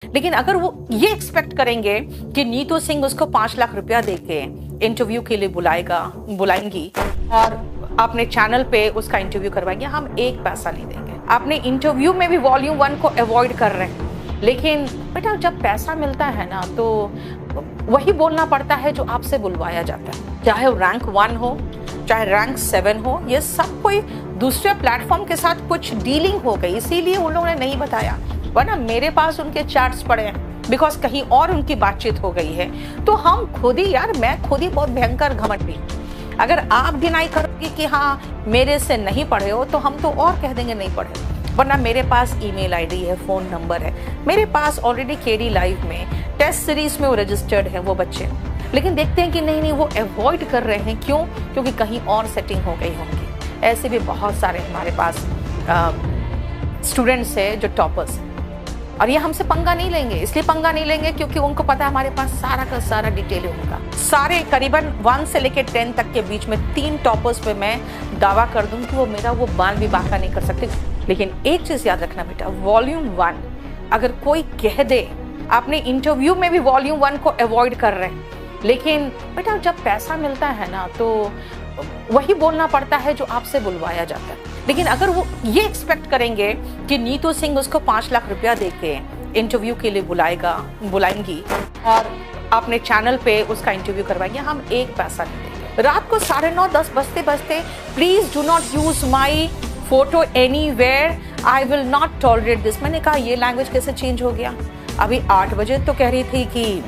लेकिन अगर वो ये एक्सपेक्ट करेंगे कि नीतू सिंह उसको 5 लाख रुपया देके इंटरव्यू के लिए बुलाएंगी और अपने चैनल पे उसका इंटरव्यू करवाएंगे, हम एक पैसा नहीं देंगे। आपने इंटरव्यू में भी वॉल्यूम 1 को अवॉइड कर रहे हैं, लेकिन बेटा जब पैसा मिलता है ना तो वही बोलना पड़ता है जो आपसे बुलवाया जाता है, चाहे वो रैंक 1 हो चाहे रैंक 7 हो। ये सब कोई दूसरे प्लेटफॉर्म के साथ कुछ डीलिंग हो गई, इसीलिए उन लोगों ने नहीं बताया, वरना मेरे पास उनके चार्ट्स पड़े हैं, बिकॉज कहीं और उनकी बातचीत हो गई है। तो हम खुद ही यार, मैं खुद ही बहुत भयंकर घमंडी। अगर आप डिनाई करोगे कि हाँ मेरे से नहीं पढ़े हो, तो हम तो और कह देंगे नहीं पढ़े, वरना मेरे पास ईमेल आईडी है, फोन नंबर है, मेरे पास ऑलरेडी केडी लाइव में टेस्ट सीरीज में वो रजिस्टर्ड है वो बच्चे। लेकिन देखते हैं कि नहीं वो अवॉइड कर रहे हैं, क्यों? क्योंकि कहीं और सेटिंग हो गई होंगी। ऐसे भी बहुत सारे हमारे पास स्टूडेंट्स है जो टॉपर्स हैं, और ये हमसे पंगा नहीं लेंगे। इसलिए पंगा नहीं लेंगे क्योंकि उनको पता है हमारे पास सारा का सारा डिटेल है उनका। सारे करीबन 1 से लेकर 10 तक के बीच में 3 टॉपर्स पे मैं दावा कर दूं कि वो मेरा वो बाल भी बाका नहीं कर सकते। लेकिन एक चीज याद रखना बेटा, वॉल्यूम 1 अगर कोई कह दे, आपने इंटरव्यू में भी वॉल्यूम 1 को अवॉइड कर रहे हैं, लेकिन बेटा जब पैसा मिलता है ना तो वही बोलना पड़ता है जो आपसे बुलवाया जाता है। लेकिन अगर वो ये एक्सपेक्ट करेंगे कि नीतू सिंह उसको 5 लाख रुपया देके इंटरव्यू के लिए बुलाएंगी और अपने चैनल पे उसका इंटरव्यू करवाएंगे, हम एक पैसा नहीं देंगे। रात को 9:30-10 बजते बजते please do not use my photo anywhere, I will not tolerate this. मैंने कहा ये लैंग्वेज कैसे चेंज हो गया? अभी 8 बजे तो कह रही थी कि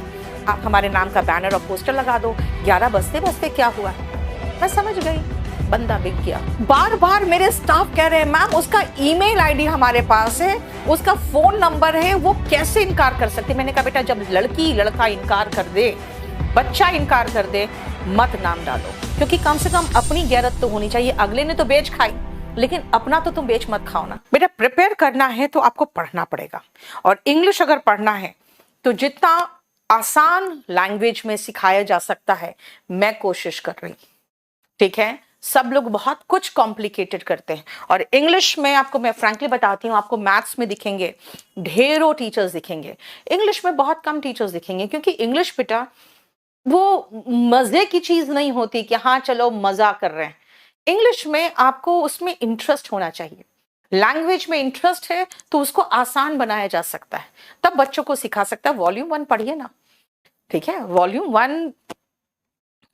आप हमारे नाम का बैनर और पोस्टर लगा दो, 11 बजते बजते क्या हुआ? मैं समझ गई, बंदा बिक गया। बार बार मेरे स्टाफ कह रहे हैं मैम उसका ईमेल आईडी हमारे पास है, उसका फोन नंबर है, वो कैसे इनकार कर सकती? मैंने कहा बेटा जब लड़का इनकार कर दे, बच्चा इनकार कर दे, मत नाम डालो, क्योंकि कम से कम अपनी गैरत तो होनी चाहिए। अगले ने तो बेच खाई, लेकिन अपना तो तुम बेच मत खाओ ना। बेटा प्रिपेयर करना है तो आपको पढ़ना पड़ेगा, और इंग्लिश अगर पढ़ना है तो जितना आसान लैंग्वेज में सिखाया जा सकता है मैं कोशिश कर रही। ठीक है, सब लोग बहुत कुछ कॉम्प्लिकेटेड करते हैं, और इंग्लिश में आपको मैं फ्रैंकली बताती हूँ, आपको मैथ्स में दिखेंगे ढेरों टीचर्स दिखेंगे, इंग्लिश में बहुत कम टीचर्स दिखेंगे, क्योंकि इंग्लिश बेटा वो मजे की चीज नहीं होती कि हाँ चलो मजा कर रहे हैं। इंग्लिश में आपको उसमें इंटरेस्ट होना चाहिए। लैंग्वेज में इंटरेस्ट है तो उसको आसान बनाया जा सकता है, तब बच्चों को सिखा सकता है। वॉल्यूम 1 पढ़िए ना, ठीक है? वॉल्यूम 1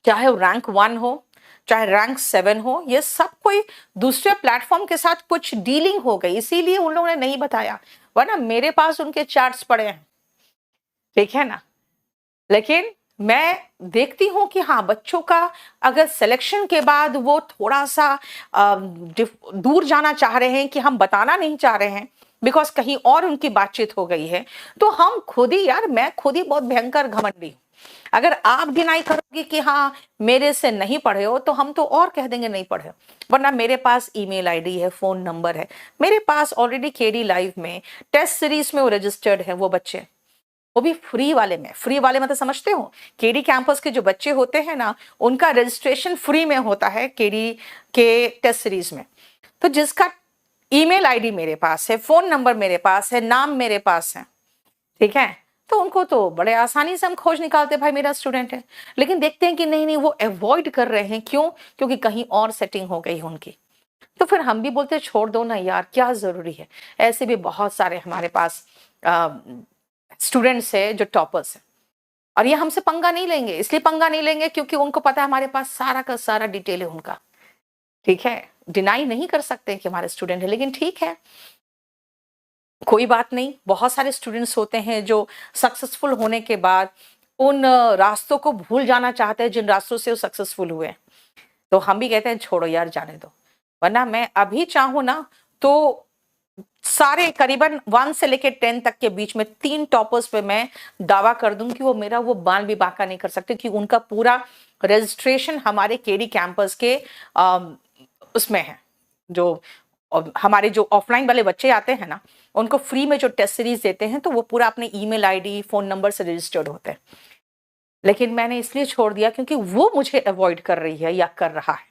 चाहे रैंक 1 हो चाहे रैंक 7 हो, ये सब कोई दूसरे प्लेटफॉर्म के साथ कुछ डीलिंग हो गई, इसीलिए उन लोगों ने नहीं बताया, वरना मेरे पास उनके चार्ट्स पड़े हैं, ठीक है ना? लेकिन मैं देखती हूं कि हाँ बच्चों का अगर सिलेक्शन के बाद वो थोड़ा सा दूर जाना चाह रहे हैं, कि हम बताना नहीं चाह रहे हैं बिकॉज कहीं और उनकी बातचीत हो गई है, तो हम खुद ही यार, मैं खुद ही बहुत भयंकर घमंडी हूं। अगर आप डिनाई करोगे कि हाँ मेरे से नहीं पढ़े हो, तो हम तो और कह देंगे नहीं पढ़े हो, वरना मेरे पास ईमेल आईडी है, फोन नंबर है, मेरे पास ऑलरेडी केडी लाइव में टेस्ट सीरीज में वो रजिस्टर्ड है वो बच्चे, वो भी फ्री वाले में। फ्री वाले मतलब समझते हो, केडी कैंपस के जो बच्चे होते हैं ना, उनका रजिस्ट्रेशन फ्री में होता है केडी के टेस्ट सीरीज में। तो जिसका ईमेल आईडी मेरे पास है, फोन नंबर मेरे पास है, नाम मेरे पास है, ठीक है, तो उनको तो बड़े आसानी से हम खोज निकालते, भाई मेरा स्टूडेंट है। लेकिन देखते हैं कि नहीं वो अवॉइड कर रहे हैं, क्यों? क्योंकि कहीं और सेटिंग हो गई उनकी। तो फिर हम भी बोलते छोड़ दो ना यार, क्या जरूरी है। ऐसे भी बहुत सारे हमारे पास स्टूडेंट्स है जो टॉपर्स हैं, और ये हमसे पंगा नहीं लेंगे। इसलिए पंगा नहीं लेंगे क्योंकि उनको पता है हमारे पास सारा का सारा डिटेल है उनका, ठीक है? डिनाई नहीं कर सकते कि हमारे स्टूडेंट है, लेकिन ठीक है कोई बात नहीं। बहुत सारे स्टूडेंट्स होते हैं जो सक्सेसफुल होने के बाद उन रास्तों को भूल जाना चाहते हैं जिन रास्तों से वो सक्सेसफुल हुए, तो हम भी कहते हैं छोड़ो यार जाने दो। वरना मैं अभी चाहूं ना तो सारे करीबन 1 से लेकर 10 तक के बीच में 3 टॉपर्स पे मैं दावा कर दूं कि वो मेरा वो बाल भी बाका नहीं कर सकते, कि उनका पूरा रजिस्ट्रेशन हमारे केडी कैंपस के उसमें है। जो हमारे जो ऑफलाइन वाले बच्चे आते हैं ना, उनको फ्री में जो टेस्ट सीरीज देते हैं, तो वो पूरा अपने ईमेल आईडी फोन नंबर से रजिस्टर्ड होते हैं। लेकिन मैंने इसलिए छोड़ दिया क्योंकि वो मुझे अवॉइड कर रही है या कर रहा है,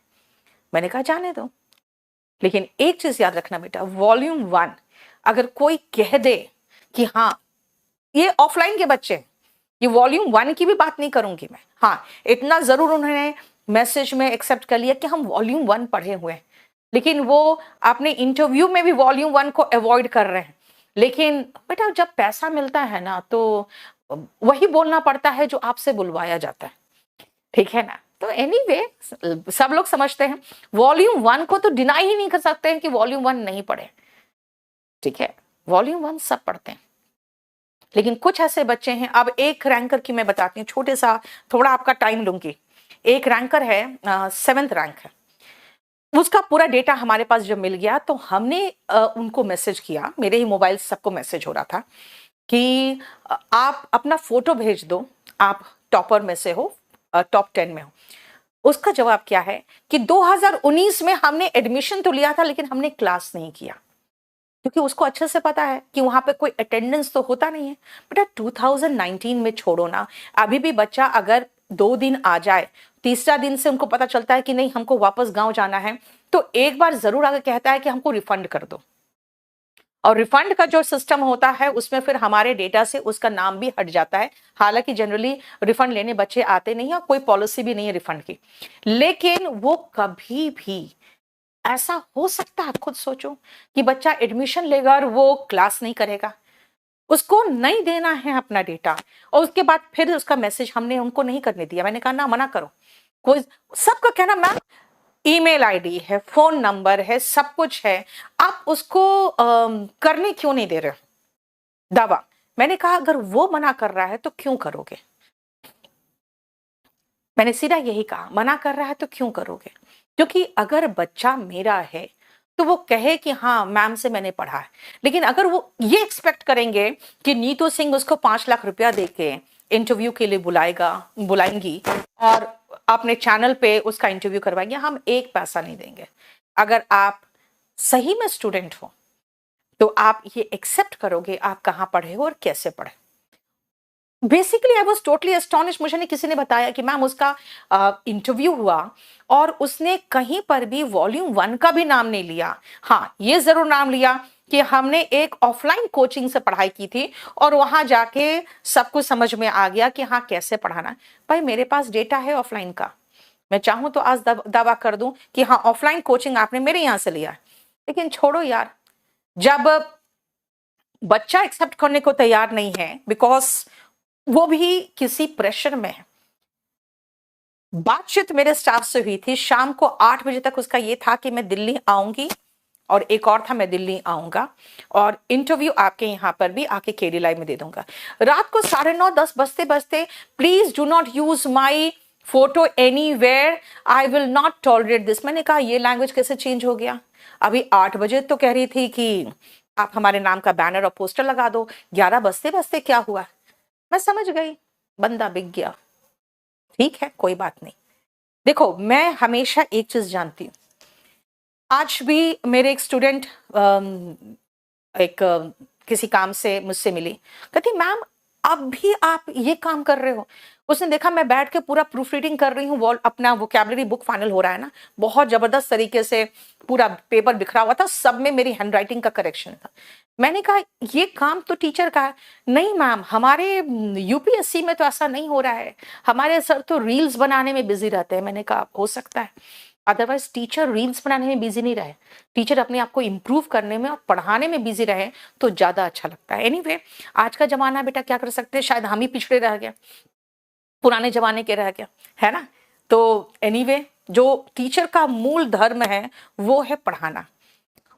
मैंने कहा जाने दो। लेकिन एक चीज याद रखना बेटा, वॉल्यूम 1 अगर कोई कह दे कि हाँ ये ऑफलाइन के बच्चे, ये वॉल्यूम 1 की भी बात नहीं करूंगी मैं। हाँ, इतना जरूर उन्होंने मैसेज में एक्सेप्ट कर लिया कि हम वॉल्यूम 1 पढ़े हुए हैं, लेकिन वो आपने इंटरव्यू में भी वॉल्यूम 1 को अवॉइड कर रहे हैं। लेकिन बेटा जब पैसा मिलता है ना तो वही बोलना पड़ता है जो आपसे बुलवाया जाता है, ठीक है ना। तो एनीवे सब लोग समझते हैं वॉल्यूम 1 को तो डिनाई ही नहीं कर सकते हैं कि वॉल्यूम 1 नहीं पढ़े, ठीक है, वॉल्यूम 1 सब पढ़ते हैं। लेकिन कुछ ऐसे बच्चे हैं, अब एक रैंकर की मैं बताती हूँ, छोटे सा थोड़ा आपका टाइम लूंगी। एक रैंकर है, 7th रैंक है, उसका पूरा डेटा हमारे पास जब मिल गया तो हमने उनको मैसेज किया, मेरे ही मोबाइल सबको मैसेज हो रहा था कि आप अपना फोटो भेज दो, आप टॉपर में से हो, टॉप 10 में हो। उसका जवाब क्या है कि 2019 में हमने एडमिशन तो लिया था लेकिन हमने क्लास नहीं किया, क्योंकि उसको अच्छे से पता है कि वहां पे कोई अटेंडेंस तो होता नहीं है। बेटा 2019 में छोड़ो ना, अभी भी बच्चा अगर 2 दिन आ जाए, तीसरा दिन से उनको पता चलता है कि नहीं हमको वापस गांव जाना है, तो एक बार जरूर आगे कहता है कि हमको रिफंड कर दो। और रिफंड का जो सिस्टम होता है उसमें फिर हमारे डेटा से उसका नाम भी हट जाता है। हालांकि जनरली रिफंड लेने बच्चे आते नहीं है, कोई पॉलिसी भी नहीं है रिफंड की, लेकिन वो कभी भी ऐसा हो सकता है, खुद सोचो कि बच्चा एडमिशन लेगा और वो क्लास नहीं करेगा, उसको नहीं देना है अपना डेटा, और उसके बाद फिर उसका मैसेज हमने उनको नहीं करने दिया। मैंने कहा ना, मना करो। कोई सबका कहना मैम ईमेल आईडी है, फोन नंबर है, सब कुछ है, आप उसको करने क्यों नहीं दे रहे हो दावा। मैंने कहा अगर वो मना कर रहा है तो क्यों करोगे, मैंने सीधा यही कहा, मना कर रहा है तो क्यों करोगे। क्योंकि अगर बच्चा मेरा है तो वो कहे कि हाँ मैम से मैंने पढ़ा है, लेकिन अगर वो ये एक्सपेक्ट करेंगे कि नीतू सिंह उसको 5 लाख रुपया देके इंटरव्यू के लिए बुलाएंगी और अपने चैनल पे उसका इंटरव्यू करवाएंगे, हम एक पैसा नहीं देंगे। अगर आप सही में स्टूडेंट हो तो आप ये एक्सेप्ट करोगे आप कहाँ पढ़े हो और कैसे पढ़े। Basically I was totally astonish, मुझे नहीं किसी ने बताया कि मैम उसका इंटरव्यू हुआ और उसने कहीं पर भी वॉल्यूम 1 का भी नाम नहीं लिया। हाँ, ये जरूर नाम लिया कि हमने एक ऑफलाइन कोचिंग से पढ़ाई की थी और वहां जाके सब कुछ समझ में आ गया कि हाँ कैसे पढ़ाना। भाई मेरे पास डेटा है ऑफलाइन का, मैं चाहूं तो आज दावा कर दूं कि हाँ ऑफलाइन कोचिंग आपने मेरे यहां से लिया। लेकिन छोड़ो यार, जब बच्चा एक्सेप्ट करने को तैयार नहीं है बिकॉज वो भी किसी प्रेशर में है। बातचीत मेरे स्टाफ से हुई थी, शाम को 8 बजे तक उसका ये था कि मैं दिल्ली आऊंगी, और एक और था मैं दिल्ली आऊंगा और इंटरव्यू आपके यहाँ पर भी आके केडी लाइव में दे दूंगा। रात को 9:30 10 बजते बजते please do not use my photo anywhere, I will not tolerate this. मैंने कहा ये लैंग्वेज कैसे चेंज हो गया, अभी 8 बजे तो कह रही थी कि आप हमारे नाम का बैनर और पोस्टर लगा दो, 11 बजते बजते क्या हुआ। मैं समझ गई बंदा बिक गया, ठीक है कोई बात नहीं। देखो मैं हमेशा एक चीज जानती हूं, आज भी मेरे एक स्टूडेंट किसी काम से मुझसे मिली, कहती मैम अब भी आप ये काम कर रहे हो। उसने देखा मैं बैठ के पूरा प्रूफ रीडिंग कर रही हूँ, अपना वोकैबुलरी बुक फाइनल हो रहा है ना, बहुत जबरदस्त तरीके से पूरा पेपर बिखरा हुआ था, सब में मेरी हैंडराइटिंग का करेक्शन था। मैंने कहा ये काम तो टीचर का है। नहीं मैम हमारे यूपीएससी में तो ऐसा नहीं हो रहा है, हमारे सर तो रील्स बनाने में बिजी रहते हैं। मैंने कहा हो सकता है, अदरवाइज टीचर रील्स बनाने में बिजी नहीं रहे, टीचर अपने आप को इम्प्रूव करने में और पढ़ाने में बिजी रहे तो ज्यादा अच्छा लगता है। एनीवे आज का जमाना बेटा क्या कर सकते हैं, शायद हम ही पिछड़े रह गए, पुराने जमाने के रह गया है ना। तो एनीवे जो टीचर का मूल धर्म है वो है पढ़ाना।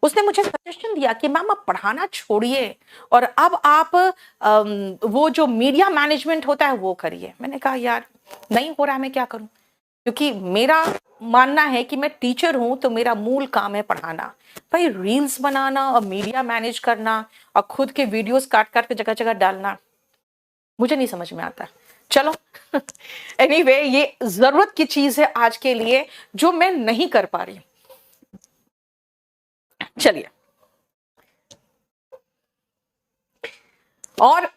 उसने मुझे सजेशन दिया कि मैम आप पढ़ाना छोड़िए और अब आप वो जो मीडिया मैनेजमेंट होता है वो करिए। मैंने कहा यार नहीं हो रहा है, मैं क्या करूं, क्योंकि मेरा मानना है कि मैं टीचर हूं तो मेरा मूल काम है पढ़ाना। भाई रील्स बनाना और मीडिया मैनेज करना और खुद के वीडियोस काट काट के जगह जगह डालना मुझे नहीं समझ में आता। चलो एनीवे ये जरूरत की चीज है आज के लिए जो मैं नहीं कर पा रही। चलिए, और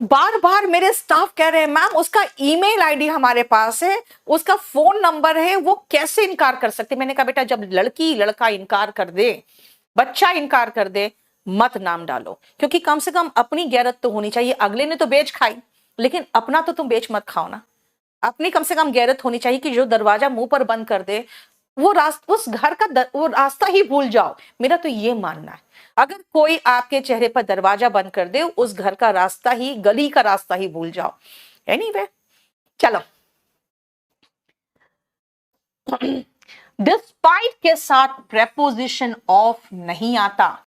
बार बार मेरे स्टाफ कह रहे हैं मैम उसका ईमेल आईडी हमारे पास है, उसका फोन नंबर है, वो कैसे इनकार कर सकते। मैंने कहा बेटा जब लड़की लड़का इनकार कर दे, बच्चा इनकार कर दे मत नाम डालो, क्योंकि कम से कम अपनी गैरत तो होनी चाहिए। अगले ने तो बेच खाई, लेकिन अपना तो तुम बेच मत खाओ ना। अपनी कम से कम गैरत होनी चाहिए कि जो दरवाजा मुंह पर बंद कर दे वो उस घर का वो रास्ता ही भूल जाओ। मेरा तो ये मानना है, अगर कोई आपके चेहरे पर दरवाजा बंद कर दे, उस घर का रास्ता ही, गली का रास्ता ही भूल जाओ। एनीवे, चलो। डिस्पाइट के साथ प्रेपोजिशन ऑफ नहीं आता।